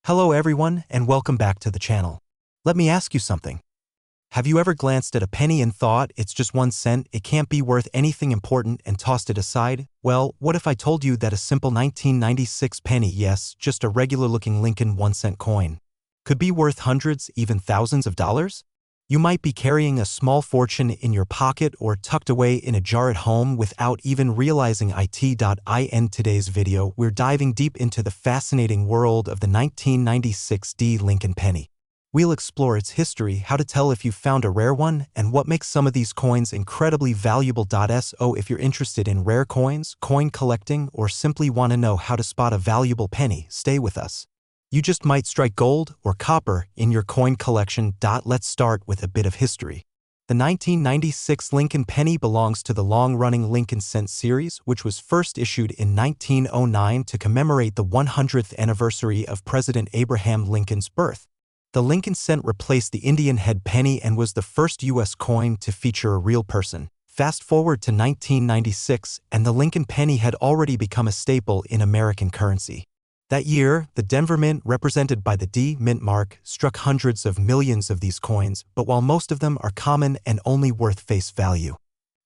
Hello everyone and welcome back to the channel. Let me ask you something. Have you ever glanced at a penny and thought it's just 1 cent, it can't be worth anything important and tossed it aside? Well, what if I told you that a simple 1996 penny, yes, just a regular looking Lincoln 1 cent coin, could be worth hundreds, even thousands of dollars? You might be carrying a small fortune in your pocket or tucked away in a jar at home without even realizing it. In today's video, we're diving deep into the fascinating world of the 1996 Lincoln penny. We'll explore its history, how to tell if you've found a rare one, and what makes some of these coins incredibly valuable. So if you're interested in rare coins, coin collecting, or simply want to know how to spot a valuable penny, stay with us. You just might strike gold or copper in your coin collection. Let's start with a bit of history. The 1996 Lincoln penny belongs to the long-running Lincoln cent series, which was first issued in 1909 to commemorate the 100th anniversary of President Abraham Lincoln's birth. The Lincoln cent replaced the Indian head penny and was the first U.S. coin to feature a real person. Fast forward to 1996, and the Lincoln penny had already become a staple in American currency. That year, the Denver Mint, represented by the D Mint mark, struck hundreds of millions of these coins, but while most of them are common and only worth face value,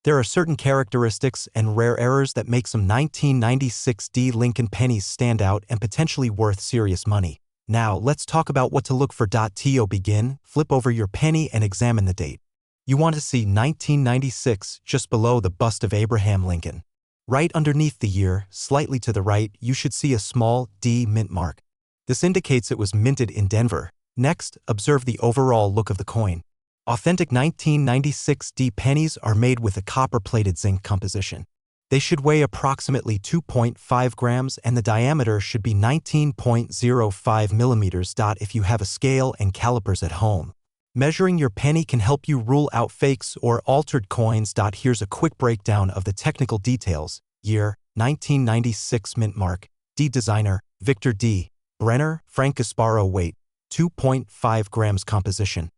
there are certain characteristics and rare errors that make some 1996 Lincoln pennies stand out and potentially worth serious money. Now, let's talk about what to look for. To begin, flip over your penny and examine the date. You want to see 1996 just below the bust of Abraham Lincoln. Right underneath the year, slightly to the right, you should see a small D mint mark. This indicates it was minted in Denver. Next, observe the overall look of the coin. Authentic 1996 pennies are made with a copper-plated zinc composition. They should weigh approximately 2.5 grams and the diameter should be 19.05 millimeters. If you have a scale and calipers at home, measuring your penny can help you rule out fakes or altered coins. Here's a quick breakdown of the technical details. Year, 1996 mint mark. D designer, Victor D. Brenner, Frank Gasparo. Weight, 2.5 grams. Composition,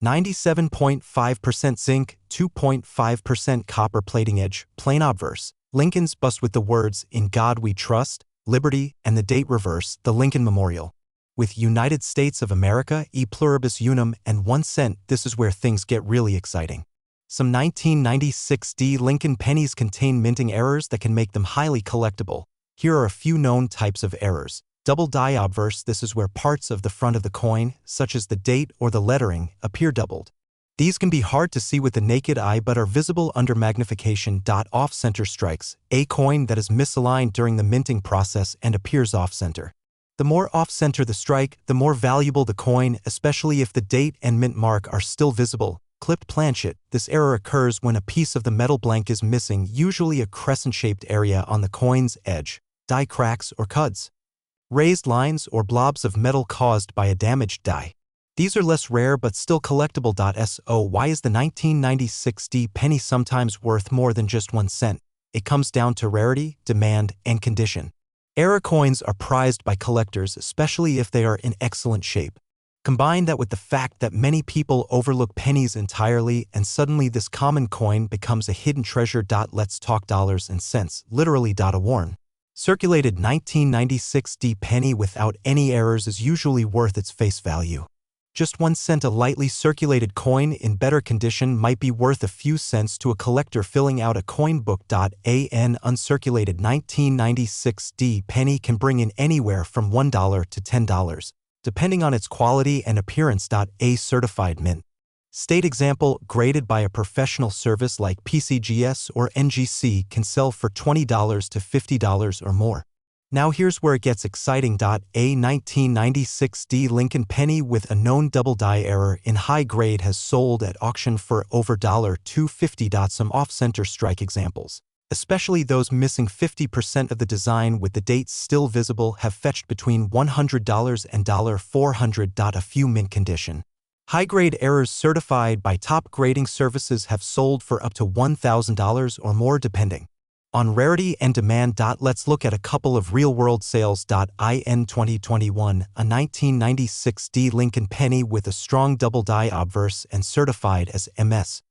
97.5% zinc, 2.5% copper. Plating edge, plain obverse. Lincoln's bust with the words, "In God We Trust," Liberty, and the date reverse, the Lincoln Memorial. With United States of America, E pluribus unum, and 1 cent, this is where things get really exciting. Some 1996 Lincoln pennies contain minting errors that can make them highly collectible. Here are a few known types of errors. Double die obverse, this is where parts of the front of the coin, such as the date or the lettering, appear doubled. These can be hard to see with the naked eye but are visible under magnification. Off-center strikes, a coin that is misaligned during the minting process and appears off-center. The more off-center the strike, the more valuable the coin, especially if the date and mint mark are still visible. Clipped planchet, this error occurs when a piece of the metal blank is missing, usually a crescent-shaped area on the coin's edge. Die cracks or cuds, raised lines or blobs of metal caused by a damaged die. These are less rare but still collectible. So why is the 1996 penny sometimes worth more than just 1 cent? It comes down to rarity, demand, and condition. Error coins are prized by collectors, especially if they are in excellent shape. Combine that with the fact that many people overlook pennies entirely, and suddenly this common coin becomes a hidden treasure. Let's talk dollars and cents, literally. A worn, circulated 1996 penny without any errors is usually worth its face value. Just 1 cent. A lightly circulated coin in better condition might be worth a few cents to a collector filling out a coin book. An uncirculated 1996 penny can bring in anywhere from $1 to $10, depending on its quality and appearance. A certified mint state example, graded by a professional service like PCGS or NGC, can sell for $20 to $50 or more. Now here's where it gets exciting. A 1996 Lincoln penny with a known double die error in high grade has sold at auction for over $250. Some off-center strike examples, especially those missing 50% of the design with the dates still visible, have fetched between $100 and $400. A few mint condition, high-grade errors certified by top grading services have sold for up to $1,000 or more depending on rarity and demand. Let's look at a couple of real-world sales. In 2021, a 1996 Lincoln penny with a strong double die obverse and certified as MS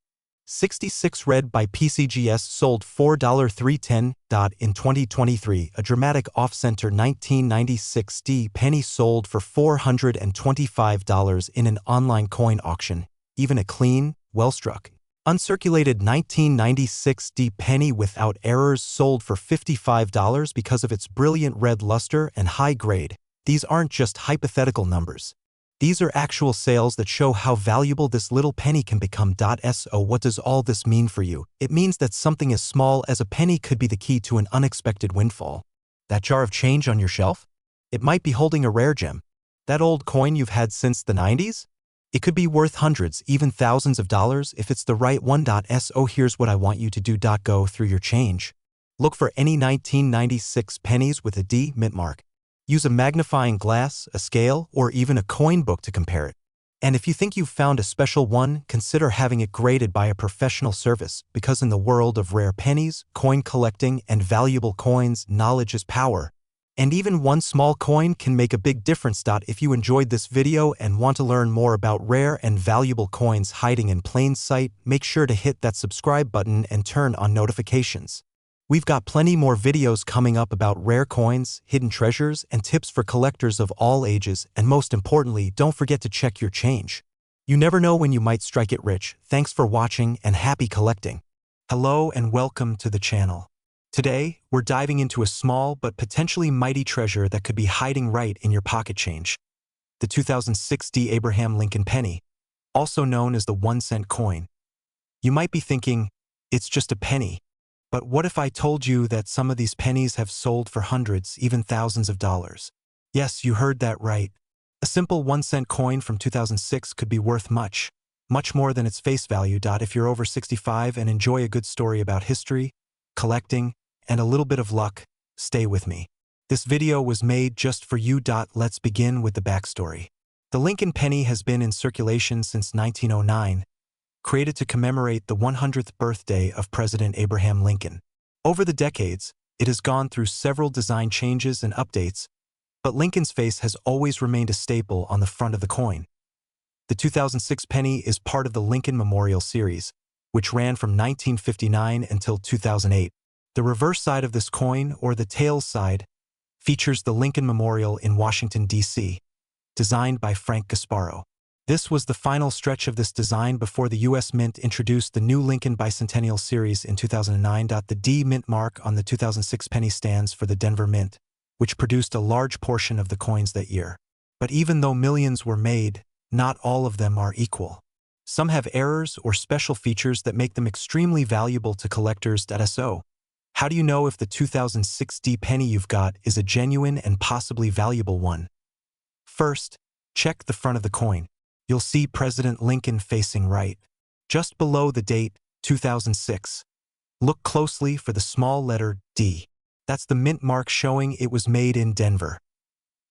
66 Red by PCGS sold $4.310. In 2023, a dramatic off-center 1996 D penny sold for $425 in an online coin auction. Even a clean, well-struck, uncirculated 1996 D penny without errors sold for $55 because of its brilliant red luster and high grade. These aren't just hypothetical numbers. These are actual sales that show how valuable this little penny can become. So what does all this mean for you? It means that something as small as a penny could be the key to an unexpected windfall. That jar of change on your shelf? It might be holding a rare gem. That old coin you've had since the 90s? It could be worth hundreds, even thousands of dollars if it's the right one. So here's what I want you to do. Go through your change. Look for any 1996 pennies with a D mint mark. Use a magnifying glass, a scale, or even a coin book to compare it. And if you think you've found a special one, consider having it graded by a professional service, because in the world of rare pennies, coin collecting, and valuable coins, knowledge is power. And even one small coin can make a big difference. If you enjoyed this video and want to learn more about rare and valuable coins hiding in plain sight, make sure to hit that subscribe button and turn on notifications. We've got plenty more videos coming up about rare coins, hidden treasures, and tips for collectors of all ages, and most importantly, don't forget to check your change. You never know when you might strike it rich. Thanks for watching and happy collecting. Hello and welcome to the channel. Today, we're diving into a small but potentially mighty treasure that could be hiding right in your pocket change. The 2006 D Abraham Lincoln penny, also known as the 1-cent coin. You might be thinking, it's just a penny. But what if I told you that some of these pennies have sold for hundreds, even thousands of dollars? Yes, you heard that right. A simple 1-cent coin from 2006 could be worth much more than its face value. If you're over 65 and enjoy a good story about history, collecting, and a little bit of luck, stay with me. This video was made just for you. Let's begin with the backstory. The Lincoln penny has been in circulation since 1909. Created to commemorate the 100th birthday of President Abraham Lincoln. Over the decades, it has gone through several design changes and updates, but Lincoln's face has always remained a staple on the front of the coin. The 2006 penny is part of the Lincoln Memorial series, which ran from 1959 until 2008. The reverse side of this coin, or the tails side, features the Lincoln Memorial in Washington, D.C., designed by Frank Gasparo. This was the final stretch of this design before the U.S. Mint introduced the new Lincoln Bicentennial Series in 2009. The D mint mark on the 2006 penny stands for the Denver Mint, which produced a large portion of the coins that year. But even though millions were made, not all of them are equal. Some have errors or special features that make them extremely valuable to collectors. So, how do you know if the 2006 D penny you've got is a genuine and possibly valuable one? First, check the front of the coin. You'll see President Lincoln facing right. Just below the date, 2006. Look closely for the small letter D. That's the mint mark showing it was made in Denver.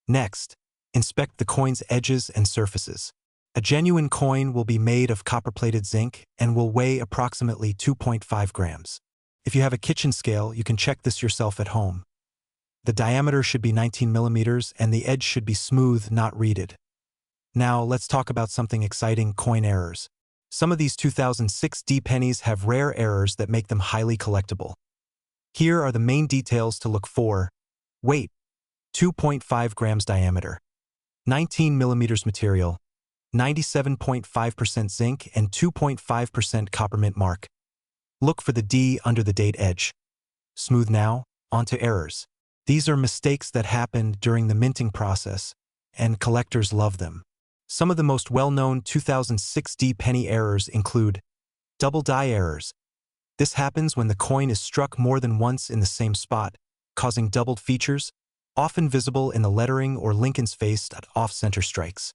Next, inspect the coin's edges and surfaces. A genuine coin will be made of copper-plated zinc and will weigh approximately 2.5 grams. If you have a kitchen scale, you can check this yourself at home. The diameter should be 19 millimeters and the edge should be smooth, not reeded. Now, let's talk about something exciting: coin errors. Some of these 2006 D pennies have rare errors that make them highly collectible. Here are the main details to look for. Weight: 2.5 grams diameter. 19 millimeters material. 97.5% zinc and 2.5% copper mint mark. Look for the D under the date edge. Smooth. Now, onto errors. These are mistakes that happened during the minting process, and collectors love them. Some of the most well-known 2006 D penny errors include double die errors. This happens when the coin is struck more than once in the same spot, causing doubled features, often visible in the lettering or Lincoln's face at off-center strikes.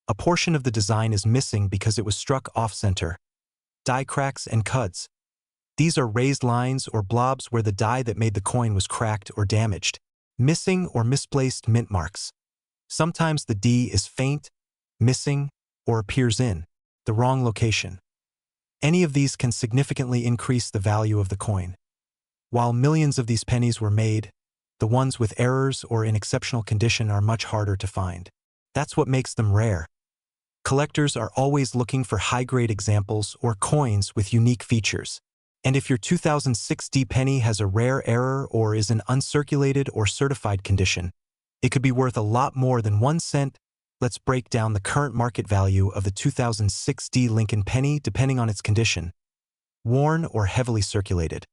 A portion of the design is missing because it was struck off-center. Die cracks and cuds. These are raised lines or blobs where the die that made the coin was cracked or damaged. Missing or misplaced mint marks. Sometimes the D is faint, missing, or appears in the wrong location. Any of these can significantly increase the value of the coin. While millions of these pennies were made, the ones with errors or in exceptional condition are much harder to find. That's what makes them rare. Collectors are always looking for high-grade examples or coins with unique features. And if your 2006 penny has a rare error or is in uncirculated or certified condition, it could be worth a lot more than 1 cent. Let's break down the current market value of the 2006 Lincoln penny depending on its condition. Worn or heavily circulated.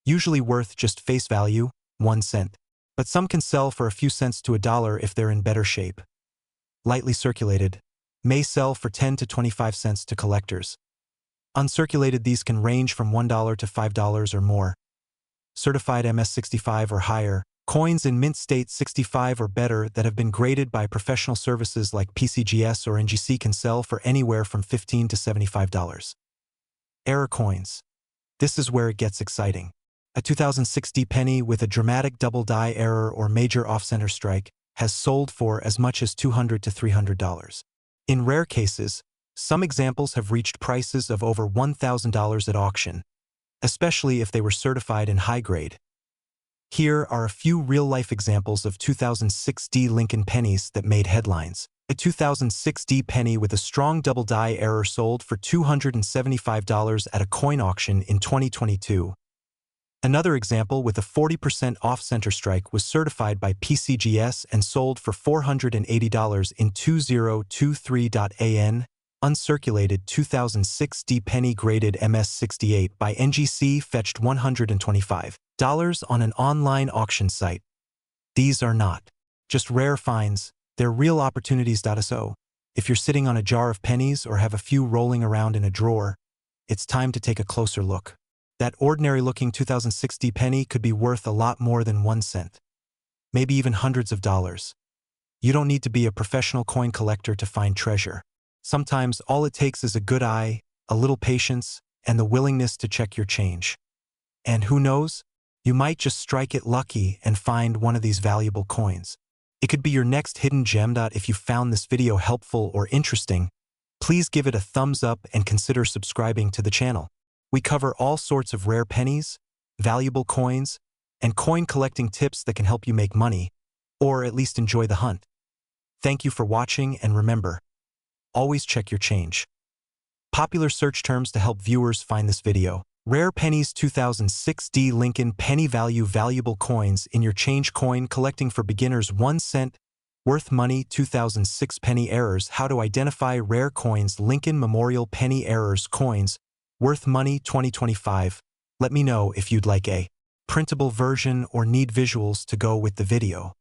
Usually worth just face value, 1 cent. But some can sell for a few cents to $1 if they're in better shape. Lightly circulated. May sell for 10 to 25 cents to collectors. Uncirculated, these can range from $1 to $5 or more. Certified MS-65 or higher. Coins in mint state 65 or better that have been graded by professional services like PCGS or NGC can sell for anywhere from $15 to $75. Error coins. This is where it gets exciting. A 2006 penny with a dramatic double die error or major off-center strike has sold for as much as $200 to $300. In rare cases, some examples have reached prices of over $1,000 at auction, especially if they were certified in high grade. Here are a few real-life examples of 2006 Lincoln pennies that made headlines. A 2006 penny with a strong double die error sold for $275 at a coin auction in 2022. Another example with a 40% off-center strike was certified by PCGS and sold for $480 in 2023.AN. Uncirculated 2006 penny graded MS-68 by NGC fetched $125 on an online auction site. These are not just rare finds, they're real opportunities. So, if you're sitting on a jar of pennies or have a few rolling around in a drawer, it's time to take a closer look. That ordinary-looking 2006 penny could be worth a lot more than 1 cent. Maybe even hundreds of dollars. You don't need to be a professional coin collector to find treasure. Sometimes all it takes is a good eye, a little patience, and the willingness to check your change. And who knows? You might just strike it lucky and find one of these valuable coins. It could be your next hidden gem. If you found this video helpful or interesting, please give it a thumbs up and consider subscribing to the channel. We cover all sorts of rare pennies, valuable coins, and coin collecting tips that can help you make money, or at least enjoy the hunt. Thank you for watching, and remember, always check your change. Popular search terms to help viewers find this video. Rare pennies 2006 Lincoln penny value valuable coins in your change coin collecting for beginners 1 cent worth money 2006 penny errors how to identify rare coins Lincoln Memorial penny errors coins worth money 2025. Let me know if you'd like a printable version or need visuals to go with the video.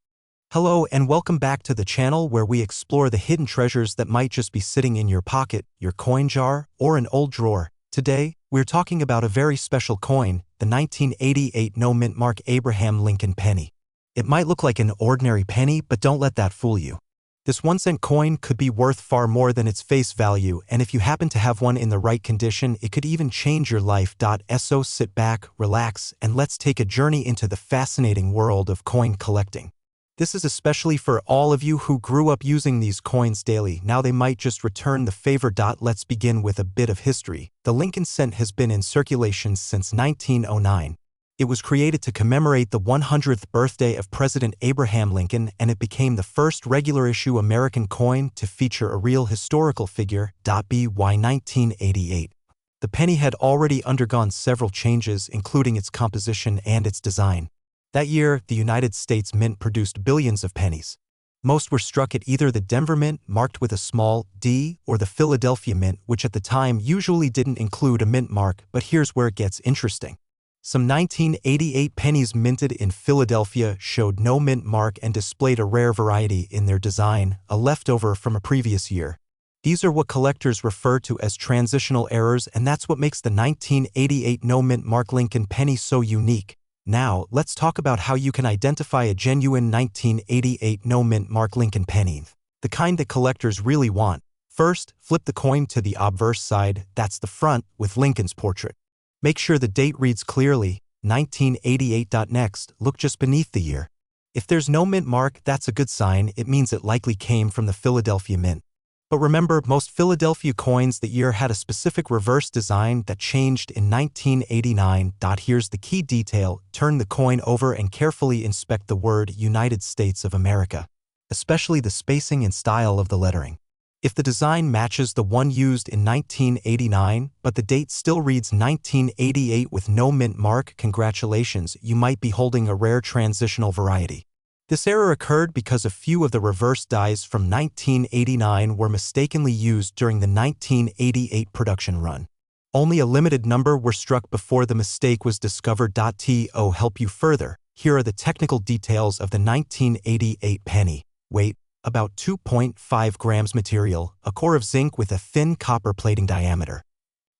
Hello and welcome back to the channel where we explore the hidden treasures that might just be sitting in your pocket, your coin jar, or an old drawer. Today, we're talking about a very special coin, the 1988 no-mint mark Abraham Lincoln penny. It might look like an ordinary penny, but don't let that fool you. This 1 cent coin could be worth far more than its face value, and if you happen to have one in the right condition, it could even change your life. So sit back, relax, and let's take a journey into the fascinating world of coin collecting. This is especially for all of you who grew up using these coins daily. Now they might just return the favor. Let's begin with a bit of history. The Lincoln cent has been in circulation since 1909. It was created to commemorate the 100th birthday of President Abraham Lincoln, and it became the first regular-issue American coin to feature a real historical figure. By 1988. The penny had already undergone several changes, including its composition and its design. That year, the United States Mint produced billions of pennies. Most were struck at either the Denver Mint, marked with a small d, or the Philadelphia Mint, which at the time usually didn't include a mint mark, but here's where it gets interesting. Some 1988 pennies minted in Philadelphia showed no mint mark and displayed a rare variety in their design, a leftover from a previous year. These are what collectors refer to as transitional errors, and that's what makes the 1988 no mint mark Lincoln penny so unique. Now, let's talk about how you can identify a genuine 1988 no mint mark Lincoln penny, the kind that collectors really want. First, flip the coin to the obverse side, that's the front, with Lincoln's portrait. Make sure the date reads clearly, 1988. Next, look just beneath the year. If there's no mint mark, that's a good sign. It means it likely came from the Philadelphia Mint. But remember, most Philadelphia coins that year had a specific reverse design that changed in 1989. Here's the key detail. Turn the coin over and carefully inspect the word United States of America, especially the spacing and style of the lettering. If the design matches the one used in 1989, but the date still reads 1988 with no mint mark, congratulations, you might be holding a rare transitional variety. This error occurred because a few of the reverse dies from 1989 were mistakenly used during the 1988 production run. Only a limited number were struck before the mistake was discovered. To help you further, here are the technical details of the 1988 penny. Weight, about 2.5 grams. Material, a core of zinc with a thin copper plating diameter.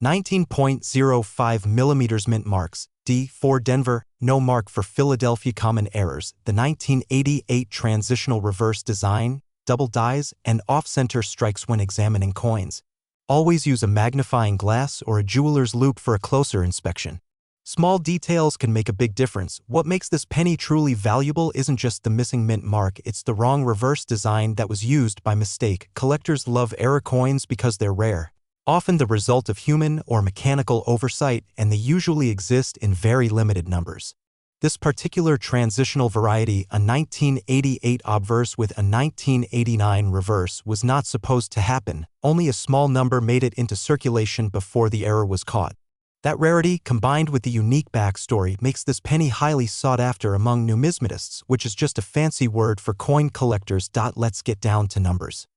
19.05 millimeters. Mint marks, D for Denver, no mark for Philadelphia. Common errors, the 1988 transitional reverse design, double dies, and off-center strikes when examining coins. Always use a magnifying glass or a jeweler's loupe for a closer inspection. Small details can make a big difference. What makes this penny truly valuable isn't just the missing mint mark, it's the wrong reverse design that was used by mistake. Collectors love error coins because they're rare, often the result of human or mechanical oversight, and they usually exist in very limited numbers. This particular transitional variety, a 1988 obverse with a 1989 reverse, was not supposed to happen. Only a small number made it into circulation before the error was caught. That rarity, combined with the unique backstory, makes this penny highly sought after among numismatists, which is just a fancy word for coin collectors. Let's get down to numbers.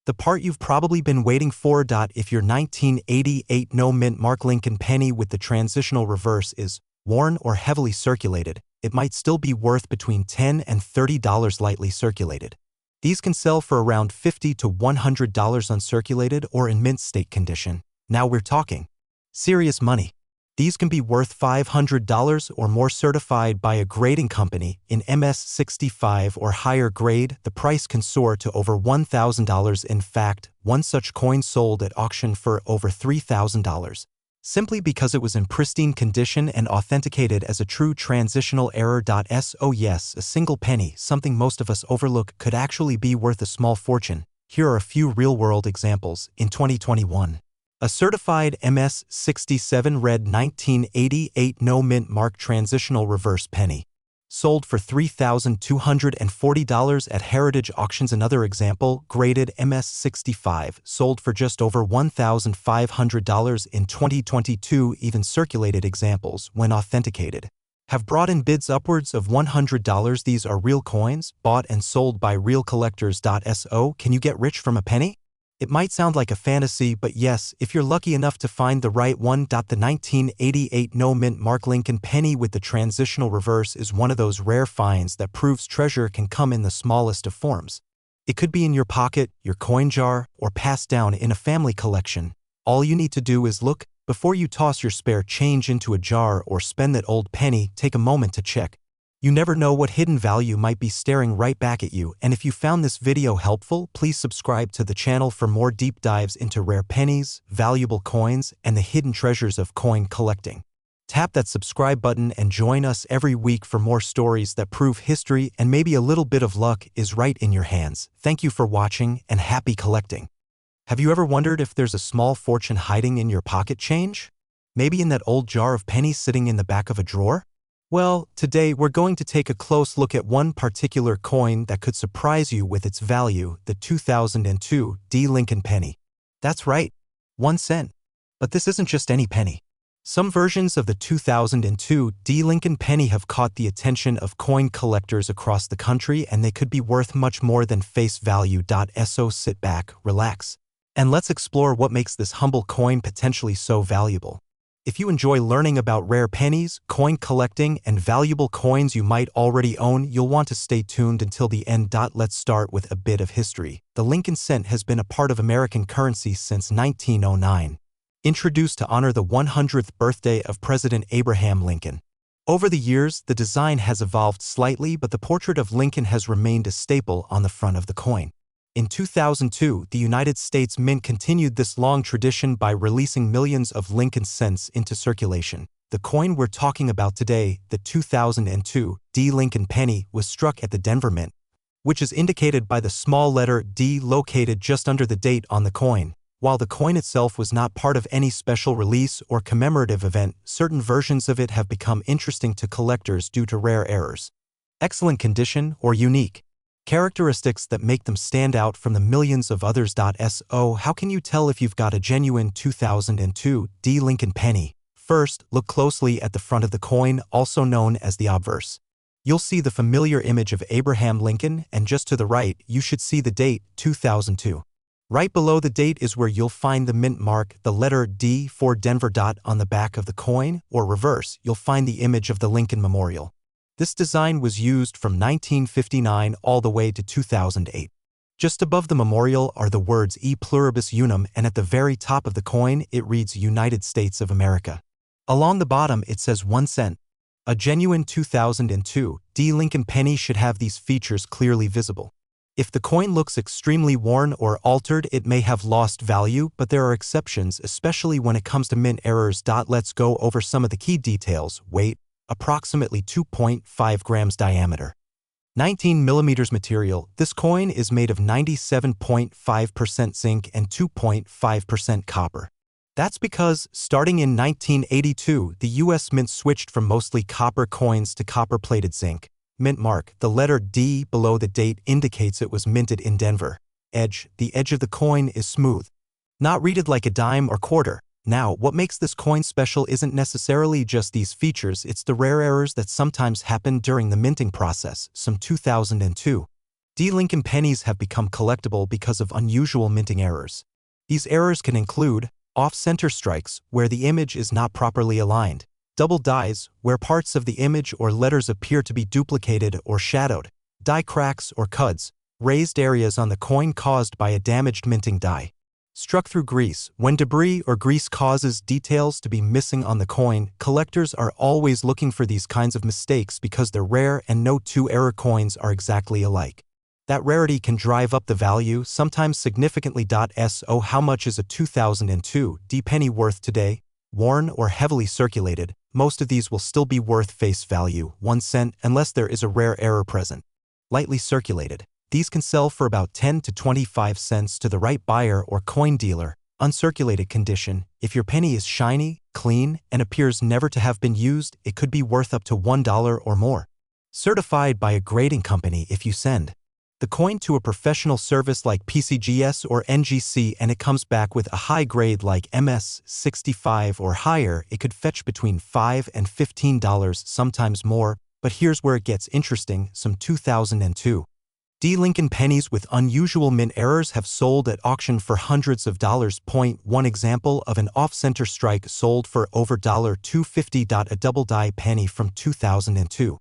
The part you've probably been waiting for. If your 1988 no mint mark Lincoln penny with the transitional reverse is worn or heavily circulated, it might still be worth between $10 and $30 lightly circulated. These can sell for around $50 to $100 uncirculated or in mint state condition. Now we're talking serious money. These can be worth $500 or more certified by a grading company in MS65 or higher grade. The price can soar to over $1,000. In fact, one such coin sold at auction for over $3,000. Simply because it was in pristine condition and authenticated as a true transitional error. So yes, a single penny, something most of us overlook, could actually be worth a small fortune. Here are a few real-world examples. In 2021, a certified MS67 red 1988 no mint mark transitional reverse penny sold for $3,240 at Heritage Auctions. Another example, graded MS65, sold for just over $1,500 in 2022. Even circulated examples, when authenticated, have brought in bids upwards of $100. These are real coins, bought and sold by real collectors. So can you get rich from a penny? It might sound like a fantasy, but yes, if you're lucky enough to find the right one. The 1988 no mint mark Lincoln penny with the transitional reverse is one of those rare finds that proves treasure can come in the smallest of forms. It could be in your pocket, your coin jar, or passed down in a family collection. All you need to do is look. Before you toss your spare change into a jar or spend that old penny, take a moment to check. You never know what hidden value might be staring right back at you. And if you found this video helpful, please subscribe to the channel for more deep dives into rare pennies, valuable coins, and the hidden treasures of coin collecting. Tap that subscribe button and join us every week for more stories that prove history and maybe a little bit of luck is right in your hands. Thank you for watching and happy collecting. Have you ever wondered if there's a small fortune hiding in your pocket change? Maybe in that old jar of pennies sitting in the back of a drawer? Well, today we're going to take a close look at one particular coin that could surprise you with its value, the 2002 D Lincoln penny. That's right, 1 cent. But this isn't just any penny. Some versions of the 2002 D Lincoln penny have caught the attention of coin collectors across the country, and they could be worth much more than face value. So sit back, relax, and let's explore what makes this humble coin potentially so valuable. If you enjoy learning about rare pennies, coin collecting, and valuable coins you might already own, you'll want to stay tuned until the end. Let's start with a bit of history. The Lincoln cent has been a part of American currency since 1909. Introduced to honor the 100th birthday of President Abraham Lincoln. Over the years, the design has evolved slightly, but the portrait of Lincoln has remained a staple on the front of the coin. In 2002, the United States Mint continued this long tradition by releasing millions of Lincoln cents into circulation. The coin we're talking about today, the 2002 D Lincoln penny, was struck at the Denver Mint, which is indicated by the small letter D located just under the date on the coin. While the coin itself was not part of any special release or commemorative event, certain versions of it have become interesting to collectors due to rare errors, excellent condition, or unique Characteristics that make them stand out from the millions of others. So, how can you tell if you've got a genuine 2002 D Lincoln penny? First, look closely at the front of the coin, also known as the obverse. You'll see the familiar image of Abraham Lincoln, and just to the right, you should see the date, 2002. Right below the date is where you'll find the mint mark, the letter D for Denver. On the back of the coin, or reverse, you'll find the image of the Lincoln Memorial. This design was used from 1959 all the way to 2008. Just above the memorial are the words E pluribus unum, and at the very top of the coin it reads United States of America. Along the bottom it says 1 cent. A genuine 2002 D Lincoln penny should have these features clearly visible. If the coin looks extremely worn or altered, it may have lost value, but there are exceptions, especially when it comes to mint errors. Let's go over some of the key details. Weight, approximately 2.5 grams diameter. 19 millimeters material. This coin is made of 97.5% zinc and 2.5% copper. That's because, starting in 1982, the U.S. Mint switched from mostly copper coins to copper-plated zinc. Mint mark, the letter D below the date indicates it was minted in Denver. Edge, the edge of the coin is smooth, not reeded like a dime or quarter. Now, what makes this coin special isn't necessarily just these features, it's the rare errors that sometimes happen during the minting process. Some 2002 D Lincoln pennies have become collectible because of unusual minting errors. These errors can include off-center strikes, where the image is not properly aligned; double dies, where parts of the image or letters appear to be duplicated or shadowed; die cracks or cuds, raised areas on the coin caused by a damaged minting die; struck through grease, when debris or grease causes details to be missing on the coin. Collectors are always looking for these kinds of mistakes because they're rare and no two error coins are exactly alike. That rarity can drive up the value, sometimes significantly. So, how much is a 2002 D penny worth today? Worn or heavily circulated, most of these will still be worth face value, 1 cent, unless there is a rare error present. Lightly circulated, these can sell for about 10 to 25 cents to the right buyer or coin dealer. Uncirculated condition, if your penny is shiny, clean, and appears never to have been used, it could be worth up to $1 or more. Certified by a grading company. If you send the coin to a professional service like PCGS or NGC and it comes back with a high grade like MS 65 or higher, it could fetch between $5 and $15, sometimes more. But here's where it gets interesting. Some 2002 D Lincoln pennies with unusual mint errors have sold at auction for hundreds of dollars. One example of an off-center strike sold for over $250. A double die penny from 2002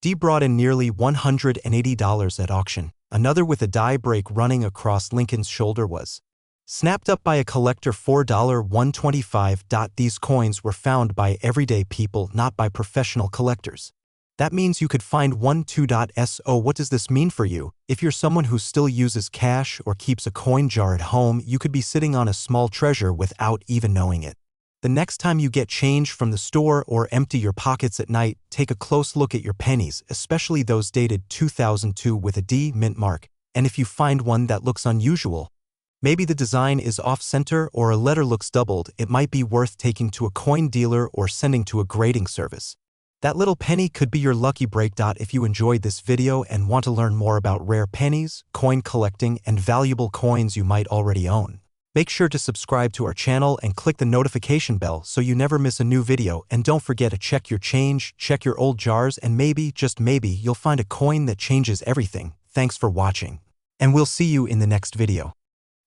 D brought in nearly $180 at auction. Another with a die break running across Lincoln's shoulder was snapped up by a collector for $125. These coins were found by everyday people, not by professional collectors. That means you could find one too. So, what does this mean for you? If you're someone who still uses cash or keeps a coin jar at home, you could be sitting on a small treasure without even knowing it. The next time you get change from the store or empty your pockets at night, take a close look at your pennies, especially those dated 2002 with a D mint mark. And if you find one that looks unusual, maybe the design is off-center or a letter looks doubled, it might be worth taking to a coin dealer or sending to a grading service. That little penny could be your lucky break. If you enjoyed this video and want to learn more about rare pennies, coin collecting, and valuable coins you might already own, make sure to subscribe to our channel and click the notification bell so you never miss a new video. And don't forget to check your change, check your old jars, and maybe, just maybe, you'll find a coin that changes everything. Thanks for watching, and we'll see you in the next video.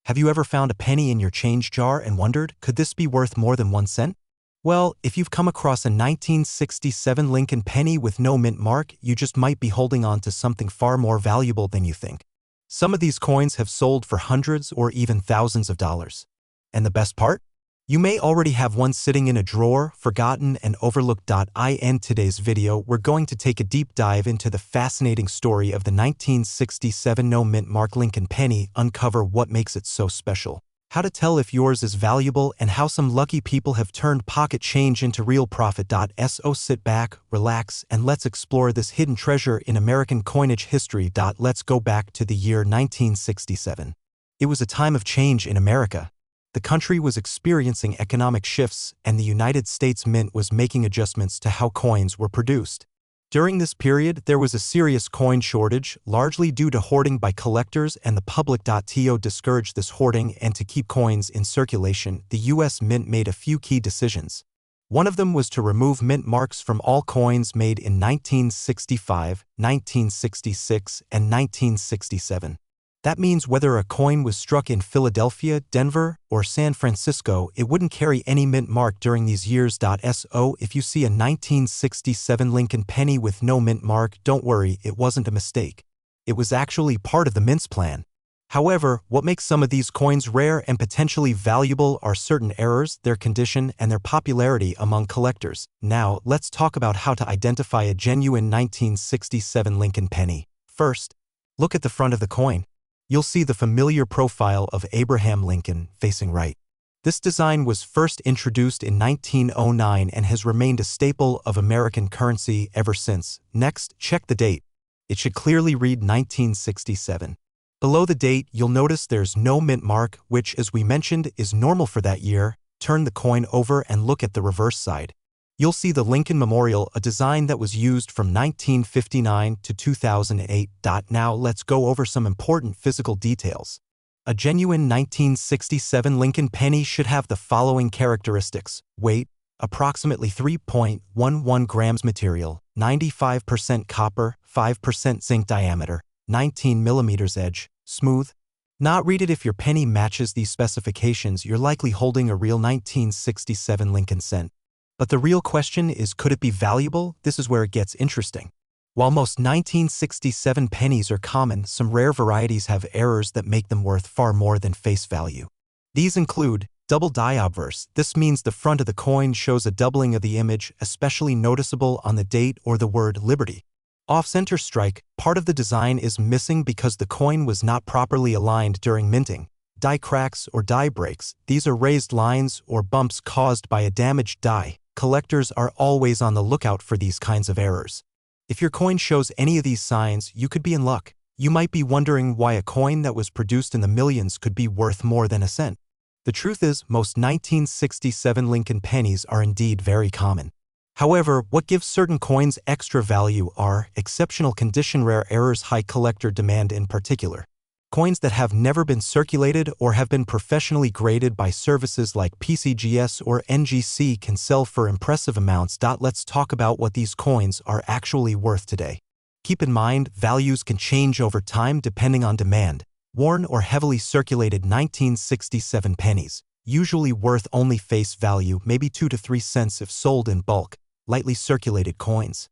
Have you ever found a penny in your change jar and wondered, could this be worth more than 1 cent? Well, if you've come across a 1967 Lincoln penny with no mint mark, you just might be holding on to something far more valuable than you think. Some of these coins have sold for hundreds or even thousands of dollars. And the best part? You may already have one sitting in a drawer, forgotten and overlooked. In today's video, we're going to take a deep dive into the fascinating story of the 1967 no mint mark Lincoln penny, uncover what makes it so special, how to tell if yours is valuable, and how some lucky people have turned pocket change into real profit. So sit back, relax, and let's explore this hidden treasure in American coinage history. Let's go back to the year 1967. It was a time of change in America. The country was experiencing economic shifts, and the United States Mint was making adjustments to how coins were produced. During this period, there was a serious coin shortage, largely due to hoarding by collectors and the public. To discourage this hoarding and to keep coins in circulation, the U.S. Mint made a few key decisions. One of them was to remove mint marks from all coins made in 1965, 1966, and 1967. That means whether a coin was struck in Philadelphia, Denver, or San Francisco, it wouldn't carry any mint mark during these years. So if you see a 1967 Lincoln penny with no mint mark, don't worry, it wasn't a mistake. It was actually part of the mint's plan. However, what makes some of these coins rare and potentially valuable are certain errors, their condition, and their popularity among collectors. Now, let's talk about how to identify a genuine 1967 Lincoln penny. First, look at the front of the coin. You'll see the familiar profile of Abraham Lincoln facing right. This design was first introduced in 1909 and has remained a staple of American currency ever since. Next, check the date. It should clearly read 1967. Below the date, you'll notice there's no mint mark, which, as we mentioned, is normal for that year. Turn the coin over and look at the reverse side. You'll see the Lincoln Memorial, a design that was used from 1959 to 2008. Now let's go over some important physical details. A genuine 1967 Lincoln penny should have the following characteristics. Weight, approximately 3.11 grams. Material, 95% copper, 5% zinc. Diameter, 19 millimeters. Edge, smooth. Not read it. If your penny matches these specifications, you're likely holding a real 1967 Lincoln cent. But the real question is, could it be valuable? This is where it gets interesting. While most 1967 pennies are common, some rare varieties have errors that make them worth far more than face value. These include double die obverse. This means the front of the coin shows a doubling of the image, especially noticeable on the date or the word Liberty. Off-center strike. Part of the design is missing because the coin was not properly aligned during minting. Die cracks or die breaks. These are raised lines or bumps caused by a damaged die. Collectors are always on the lookout for these kinds of errors. If your coin shows any of these signs, you could be in luck. You might be wondering why a coin that was produced in the millions could be worth more than a cent. The truth is, most 1967 Lincoln pennies are indeed very common. However, what gives certain coins extra value are exceptional condition, rare errors, high collector demand. In particular, coins that have never been circulated or have been professionally graded by services like PCGS or NGC can sell for impressive amounts. Let's talk about what these coins are actually worth today. Keep in mind, values can change over time depending on demand. Worn or heavily circulated 1967 pennies, usually worth only face value, maybe 2 to 3 cents if sold in bulk. Lightly circulated coins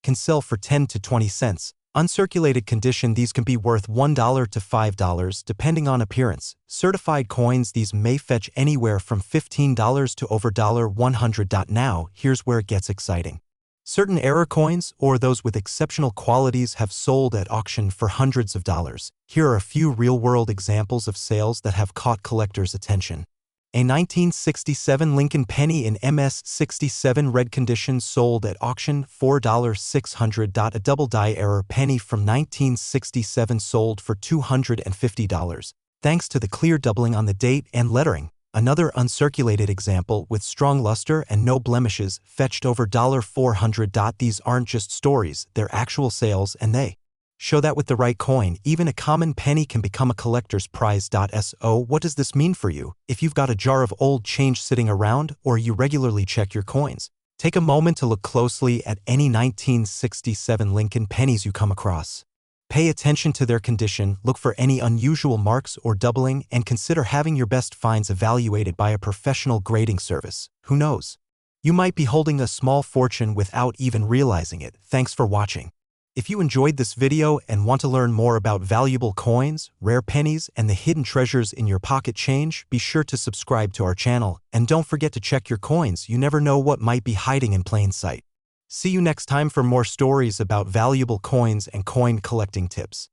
can sell for 10 to 20 cents. Uncirculated condition, these can be worth $1 to $5 depending on appearance. Certified coins, these may fetch anywhere from $15 to over $100. Now, here's where it gets exciting. Certain error coins, or those with exceptional qualities, have sold at auction for hundreds of dollars. Here are a few real-world examples of sales that have caught collectors' attention. A 1967 Lincoln penny in MS67 red condition sold at auction $4,600. A double die error penny from 1967 sold for $250, thanks to the clear doubling on the date and lettering. Another uncirculated example with strong luster and no blemishes fetched over $400. These aren't just stories, they're actual sales, and they show that with the right coin, even a common penny can become a collector's prize. So what does this mean for you? If you've got a jar of old change sitting around, or you regularly check your coins, take a moment to look closely at any 1967 Lincoln pennies you come across. Pay attention to their condition, look for any unusual marks or doubling, and consider having your best finds evaluated by a professional grading service. Who knows? You might be holding a small fortune without even realizing it. Thanks for watching. If you enjoyed this video and want to learn more about valuable coins, rare pennies, and the hidden treasures in your pocket change, be sure to subscribe to our channel, and don't forget to check your coins. You never know what might be hiding in plain sight. See you next time for more stories about valuable coins and coin collecting tips.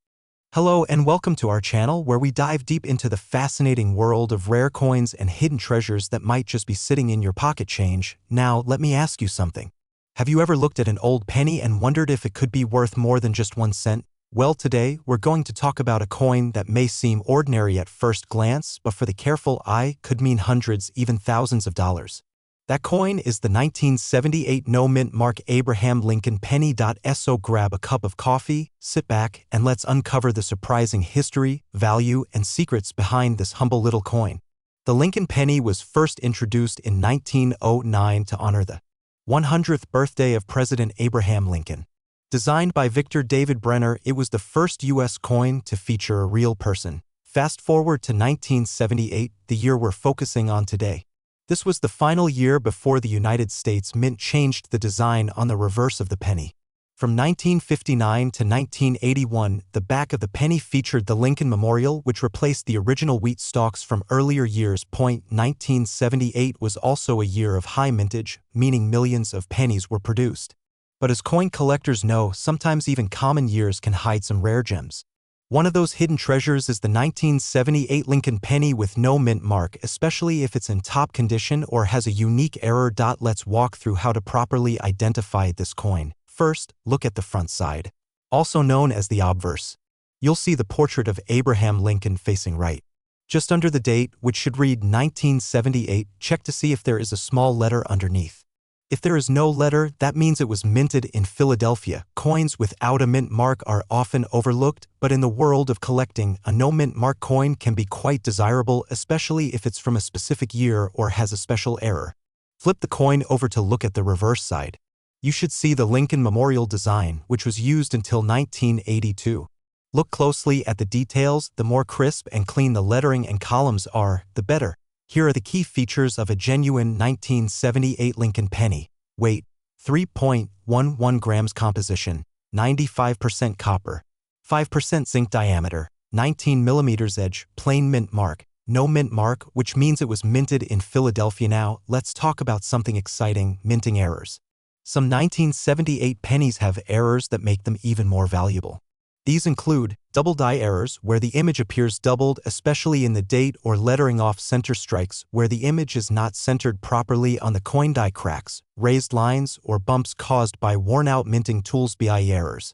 Hello and welcome to our channel, where we dive deep into the fascinating world of rare coins and hidden treasures that might just be sitting in your pocket change. Now, let me ask you something. Have you ever looked at an old penny and wondered if it could be worth more than just 1 cent? Well, today, we're going to talk about a coin that may seem ordinary at first glance, but for the careful eye, could mean hundreds, even thousands of dollars. That coin is the 1978 no-mint mark Abraham Lincoln penny. So grab a cup of coffee, sit back, and let's uncover the surprising history, value, and secrets behind this humble little coin. The Lincoln penny was first introduced in 1909 to honor the 100th birthday of President Abraham Lincoln. Designed by Victor David Brenner, it was the first U.S. coin to feature a real person. Fast forward to 1978, the year we're focusing on today. This was the final year before the United States Mint changed the design on the reverse of the penny. From 1959 to 1981, the back of the penny featured the Lincoln Memorial, which replaced the original wheat stalks from earlier years. 1978 was also a year of high mintage, meaning millions of pennies were produced. But as coin collectors know, sometimes even common years can hide some rare gems. One of those hidden treasures is the 1978 Lincoln penny with no mint mark, especially if it's in top condition or has a unique error. Let's walk through how to properly identify this coin. First, look at the front side, also known as the obverse. You'll see the portrait of Abraham Lincoln facing right. Just under the date, which should read 1978, check to see if there is a small letter underneath. If there is no letter, that means it was minted in Philadelphia. Coins without a mint mark are often overlooked, but in the world of collecting, a no-mint mark coin can be quite desirable, especially if it's from a specific year or has a special error. Flip the coin over to look at the reverse side. You should see the Lincoln Memorial design, which was used until 1982. Look closely at the details. The more crisp and clean the lettering and columns are, the better. Here are the key features of a genuine 1978 Lincoln penny. Weight, 3.11 grams. Composition, 95% copper, 5% zinc. Diameter, 19 millimeters. Edge, plain mint mark. No mint mark, which means it was minted in Philadelphia. Now, let's talk about something exciting: minting errors. Some 1978 pennies have errors that make them even more valuable. These include double die errors, where the image appears doubled, especially in the date, or lettering off center strikes, where the image is not centered properly on the coin. Die cracks, raised lines, or bumps caused by worn-out minting tools. BIE errors.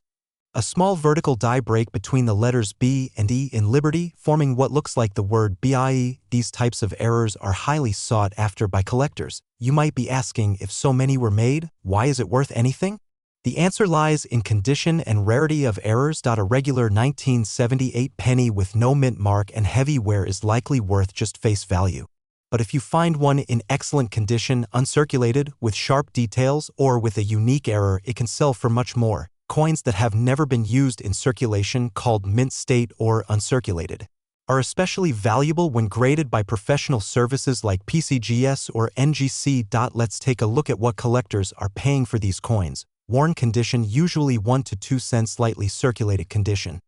A small vertical die break between the letters B and E in Liberty, forming what looks like the word BIE. These types of errors are highly sought after by collectors. You might be asking, if so many were made, why is it worth anything? The answer lies in condition and rarity of errors. A regular 1978 penny with no mint mark and heavy wear is likely worth just face value. But if you find one in excellent condition, uncirculated, with sharp details, or with a unique error, it can sell for much more. Coins that have never been used in circulation, called mint state or uncirculated, are especially valuable when graded by professional services like PCGS or NGC. Let's take a look at what collectors are paying for these coins. Worn condition, usually 1 to 2 cents. Slightly circulated condition,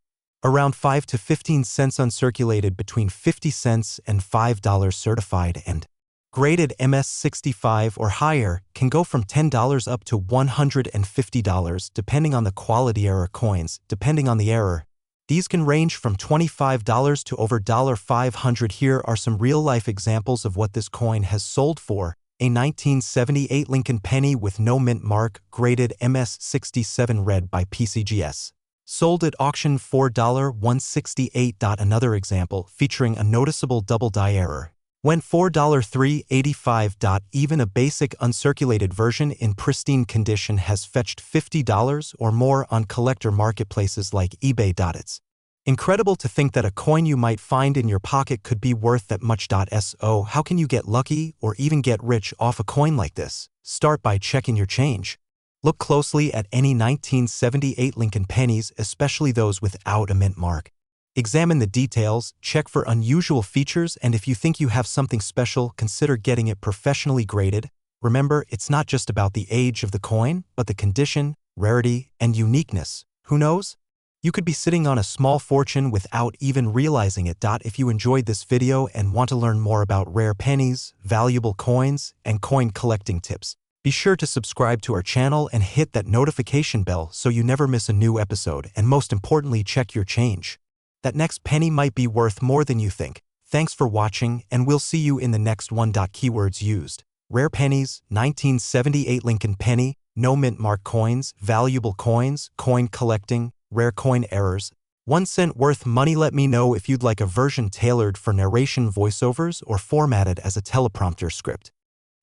around 5 to 15 cents. Uncirculated, between 50 cents and $5. Certified and graded MS65 or higher can go from $10 up to $150, depending on the quality. Error coins, depending on the error, these can range from $25 to over $500. Here are some real-life examples of what this coin has sold for. A 1978 Lincoln penny with no mint mark, graded MS67, read by PCGS. Sold at auction $4.168. Another example, featuring a noticeable double die error, went $4.385. Even a basic uncirculated version in pristine condition has fetched $50 or more on collector marketplaces like eBay. It's incredible to think that a coin you might find in your pocket could be worth that much. So how can you get lucky or even get rich off a coin like this? Start by checking your change. Look closely at any 1978 Lincoln pennies, especially those without a mint mark. Examine the details, check for unusual features, and if you think you have something special, consider getting it professionally graded. Remember, it's not just about the age of the coin, but the condition, rarity, and uniqueness. Who knows? You could be sitting on a small fortune without even realizing it. If you enjoyed this video and want to learn more about rare pennies, valuable coins, and coin collecting tips, be sure to subscribe to our channel and hit that notification bell so you never miss a new episode. And most importantly, check your change. That next penny might be worth more than you think. Thanks for watching, and we'll see you in the next one. Keywords used: rare pennies, 1978 Lincoln penny, no mint mark coins, valuable coins, coin collecting, rare coin errors. 1 cent worth money. Let me know if you'd like a version tailored for narration voiceovers or formatted as a teleprompter script.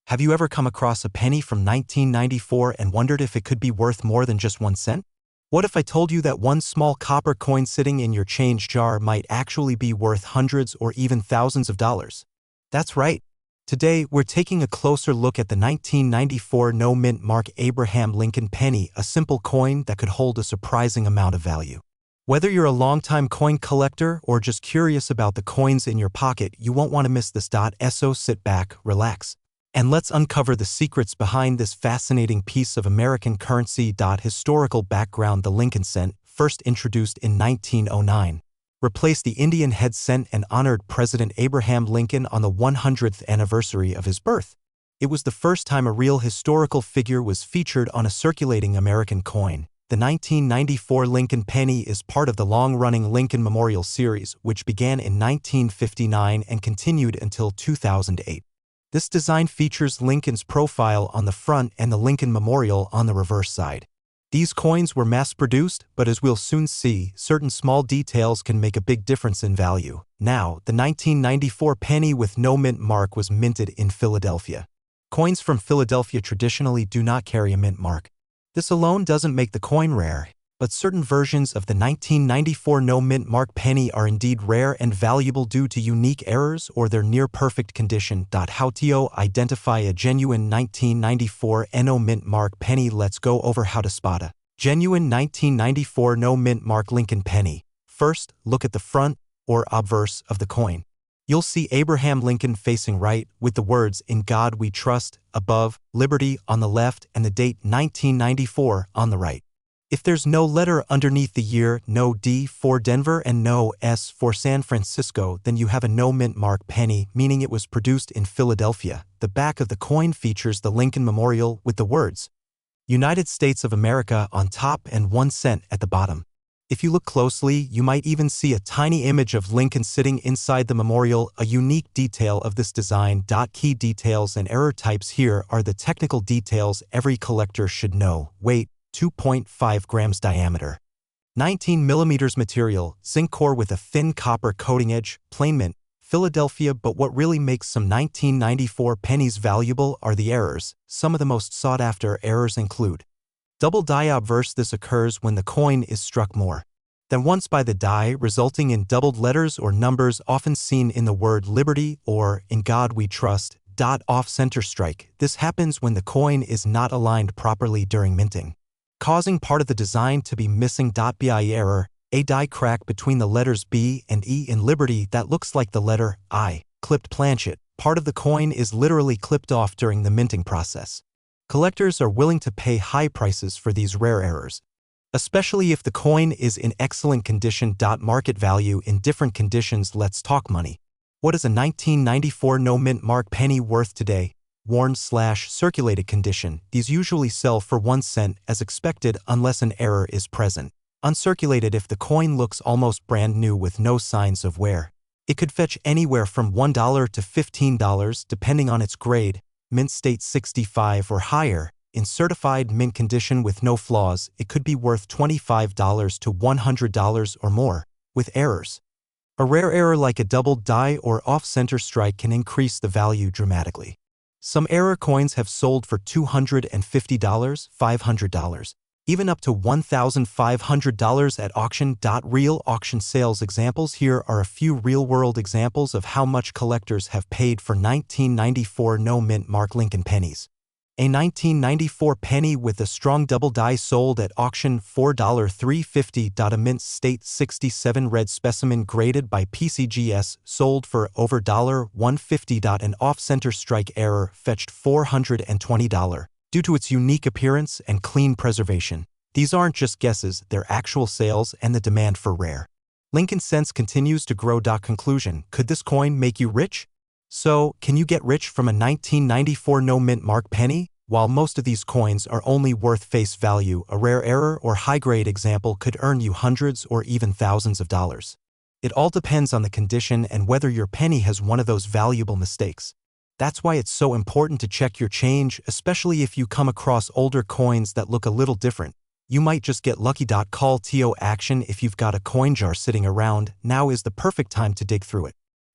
Have you ever come across a penny from 1994 and wondered if it could be worth more than just 1 cent? What if I told you that one small copper coin sitting in your change jar might actually be worth hundreds or even thousands of dollars? That's right. Today, we're taking a closer look at the 1994 no-mint mark Abraham Lincoln penny, a simple coin that could hold a surprising amount of value. Whether you're a longtime coin collector or just curious about the coins in your pocket, you won't want to miss this. So sit back, relax, and let's uncover the secrets behind this fascinating piece of American currency. Historical background: the Lincoln cent, first introduced in 1909, replaced the Indian head cent and honored President Abraham Lincoln on the 100th anniversary of his birth. It was the first time a real historical figure was featured on a circulating American coin. The 1994 Lincoln penny is part of the long-running Lincoln Memorial series, which began in 1959 and continued until 2008. This design features Lincoln's profile on the front and the Lincoln Memorial on the reverse side. These coins were mass-produced, but as we'll soon see, certain small details can make a big difference in value. Now, the 1994 penny with no mint mark was minted in Philadelphia. Coins from Philadelphia traditionally do not carry a mint mark. This alone doesn't make the coin rare, but certain versions of the 1994 no-mint mark penny are indeed rare and valuable due to unique errors or their near-perfect condition. How to identify a genuine 1994 no-mint mark penny? Let's go over how to spot a genuine 1994 no-mint mark Lincoln penny. First, look at the front, or obverse, of the coin. You'll see Abraham Lincoln facing right, with the words "In God We Trust" above, Liberty on the left, and the date 1994 on the right. If there's no letter underneath the year, no D for Denver and no S for San Francisco, then you have a no-mint mark penny, meaning it was produced in Philadelphia. The back of the coin features the Lincoln Memorial with the words United States of America on top and 1 cent at the bottom. If you look closely, you might even see a tiny image of Lincoln sitting inside the memorial, a unique detail of this design. Key details and error types: here are the technical details every collector should know. Weight: 2.5 grams. Diameter: 19 millimeters. Material: zinc core with a thin copper coating edge. Plain mint, Philadelphia. But what really makes some 1994 pennies valuable are the errors. Some of the most sought-after errors include double die obverse. This occurs when the coin is struck more than once by the die, resulting in doubled letters or numbers, often seen in the word Liberty or In God We Trust. Off-center strike. This happens when the coin is not aligned properly during minting, causing part of the design to be missing. Bi error: a die crack between the letters B and E in Liberty that looks like the letter I. Clipped planchet: part of the coin is literally clipped off during the minting process. Collectors are willing to pay high prices for these rare errors, especially if the coin is in excellent condition. Market value in different conditions. Let's talk money. What is a 1994 no-mint mark penny worth today? Worn/circulated condition: these usually sell for 1 cent as expected unless an error is present. Uncirculated: if the coin looks almost brand new with no signs of wear, it could fetch anywhere from $1 to $15 depending on its grade. Mint state 65 or higher. In certified mint condition with no flaws, it could be worth $25 to $100 or more. With errors, a rare error like a doubled die or off-center strike can increase the value dramatically. Some error coins have sold for $250, $500, even up to $1,500 at auction. Real auction sales examples: here are a few real-world examples of how much collectors have paid for 1994 no-mint mark Lincoln pennies. A 1994 penny with a strong double die sold at auction $4.350. A mint state 67 red specimen graded by PCGS sold for over $1.50. An off-center strike error fetched $420 due to its unique appearance and clean preservation. These aren't just guesses, they're actual sales and the demand for rare Lincoln cents continues to grow. Conclusion: could this coin make you rich? So, can you get rich from a 1994 no-mint mark penny? While most of these coins are only worth face value, a rare error or high-grade example could earn you hundreds or even thousands of dollars. It all depends on the condition and whether your penny has one of those valuable mistakes. That's why it's so important to check your change, especially if you come across older coins that look a little different. You might just get lucky. Call to action: if you've got a coin jar sitting around, now is the perfect time to dig through it.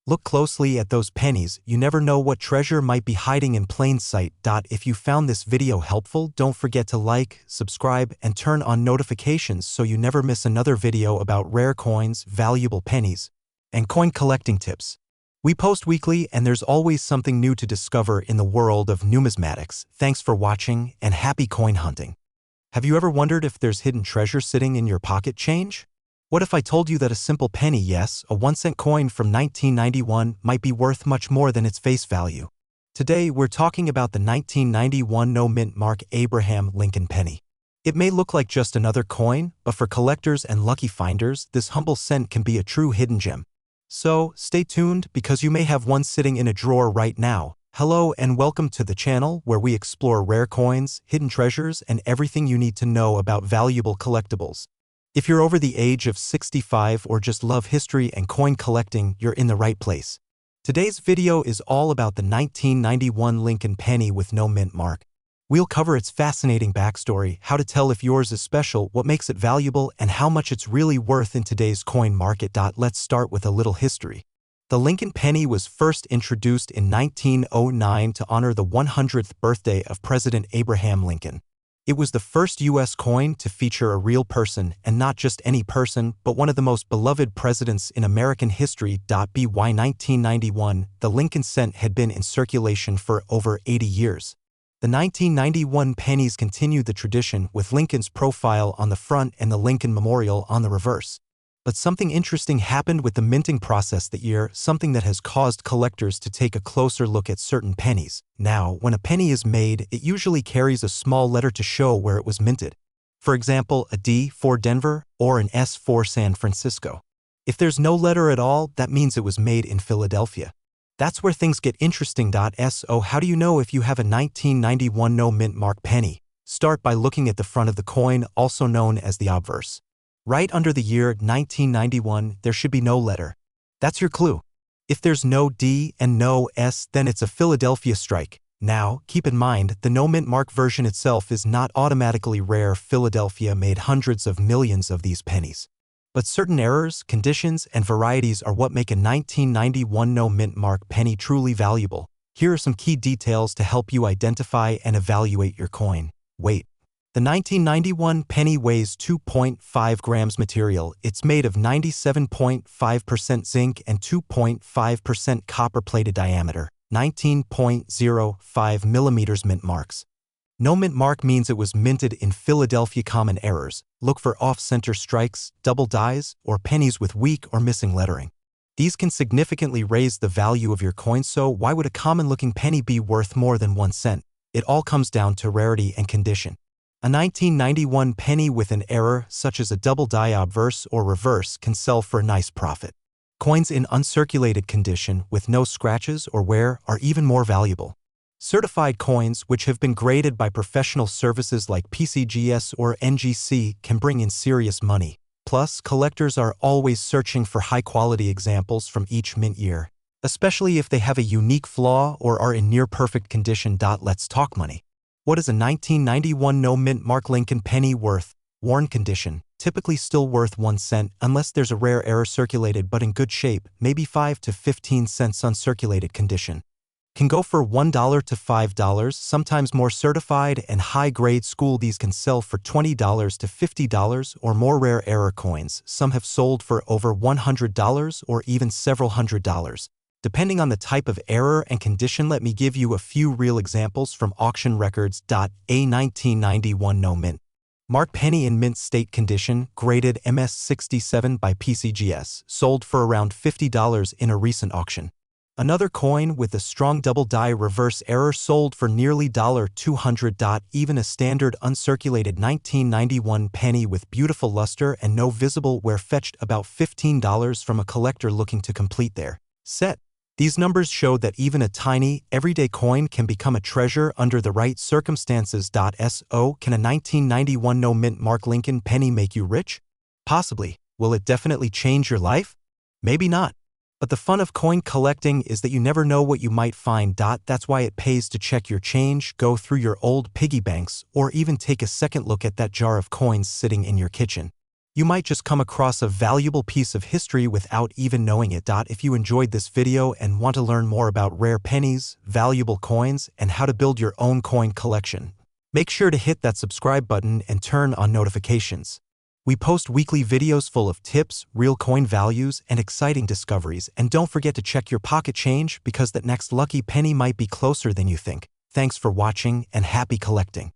Look closely at those pennies, you never know what treasure might be hiding in plain sight. If you found this video helpful, don't forget to like, subscribe, and turn on notifications so you never miss another video about rare coins, valuable pennies, and coin collecting tips. We post weekly and there's always something new to discover in the world of numismatics. Thanks for watching and happy coin hunting. Have you ever wondered if there's hidden treasure sitting in your pocket change? What if I told you that a simple penny, yes, a 1-cent coin from 1991, might be worth much more than its face value? Today, we're talking about the 1991 no-mint mark Abraham Lincoln penny. It may look like just another coin, but for collectors and lucky finders, this humble cent can be a true hidden gem. So, stay tuned because you may have one sitting in a drawer right now. Hello and welcome to the channel where we explore rare coins, hidden treasures, and everything you need to know about valuable collectibles. If you're over the age of 65 or just love history and coin collecting, you're in the right place. Today's video is all about the 1991 Lincoln penny with no mint mark. We'll cover its fascinating backstory, how to tell if yours is special, what makes it valuable, and how much it's really worth in today's coin market. Let's start with a little history. The Lincoln penny was first introduced in 1909 to honor the 100th birthday of President Abraham Lincoln. It was the first U.S. coin to feature a real person, and not just any person, but one of the most beloved presidents in American history. By 1991, the Lincoln cent had been in circulation for over 80 years. The 1991 pennies continued the tradition with Lincoln's profile on the front and the Lincoln Memorial on the reverse. But something interesting happened with the minting process that year, something that has caused collectors to take a closer look at certain pennies. Now, when a penny is made, it usually carries a small letter to show where it was minted. For example, a D for Denver or an S for San Francisco. If there's no letter at all, that means it was made in Philadelphia. That's where things get interesting. So how do you know if you have a 1991 no mint mark penny? Start by looking at the front of the coin, also known as the obverse. Right under the year 1991, there should be no letter. That's your clue. If there's no D and no S, then it's a Philadelphia strike. Now, keep in mind, the no-mint mark version itself is not automatically rare. Philadelphia made hundreds of millions of these pennies. But certain errors, conditions, and varieties are what make a 1991 no-mint mark penny truly valuable. Here are some key details to help you identify and evaluate your coin. Weight. The 1991 penny weighs 2.5 grams material. It's made of 97.5% zinc and 2.5% copper-plated diameter, 19.05 millimeters mint marks. No mint mark means it was minted in Philadelphia. Common errors. Look for off-center strikes, double dies, or pennies with weak or missing lettering. These can significantly raise the value of your coin, so why would a common-looking penny be worth more than 1 cent? It all comes down to rarity and condition. A 1991 penny with an error, such as a double die obverse or reverse, can sell for a nice profit. Coins in uncirculated condition, with no scratches or wear, are even more valuable. Certified coins, which have been graded by professional services like PCGS or NGC, can bring in serious money. Plus, collectors are always searching for high-quality examples from each mint year, especially if they have a unique flaw or are in near-perfect condition. Let's talk money. What is a 1991 no mint mark Lincoln penny worth? Worn condition, typically still worth 1 cent unless there's a rare error circulated but in good shape, maybe 5 to 15 cents uncirculated condition. Can go for $1 to $5, sometimes more. Certified and high-grade school, these can sell for $20 to $50 or more. Rare error coins, some have sold for over $100 or even several $100s. Depending on the type of error and condition, let me give you a few real examples from auction records. A 1991 no mint mark penny in mint state condition, graded MS67 by PCGS, sold for around $50 in a recent auction. Another coin with a strong double die reverse error sold for nearly $200. Even a standard uncirculated 1991 penny with beautiful luster and no visible wear fetched about $15 from a collector looking to complete their set. These numbers show that even a tiny, everyday coin can become a treasure under the right circumstances. So, can a 1991 no mint mark Lincoln penny make you rich? Possibly. Will it definitely change your life? Maybe not. But the fun of coin collecting is that you never know what you might find. That's why it pays to check your change, go through your old piggy banks, or even take a second look at that jar of coins sitting in your kitchen. You might just come across a valuable piece of history without even knowing it. If you enjoyed this video and want to learn more about rare pennies, valuable coins, and how to build your own coin collection, make sure to hit that subscribe button and turn on notifications. We post weekly videos full of tips, real coin values, and exciting discoveries. And don't forget to check your pocket change because that next lucky penny might be closer than you think. Thanks for watching and happy collecting.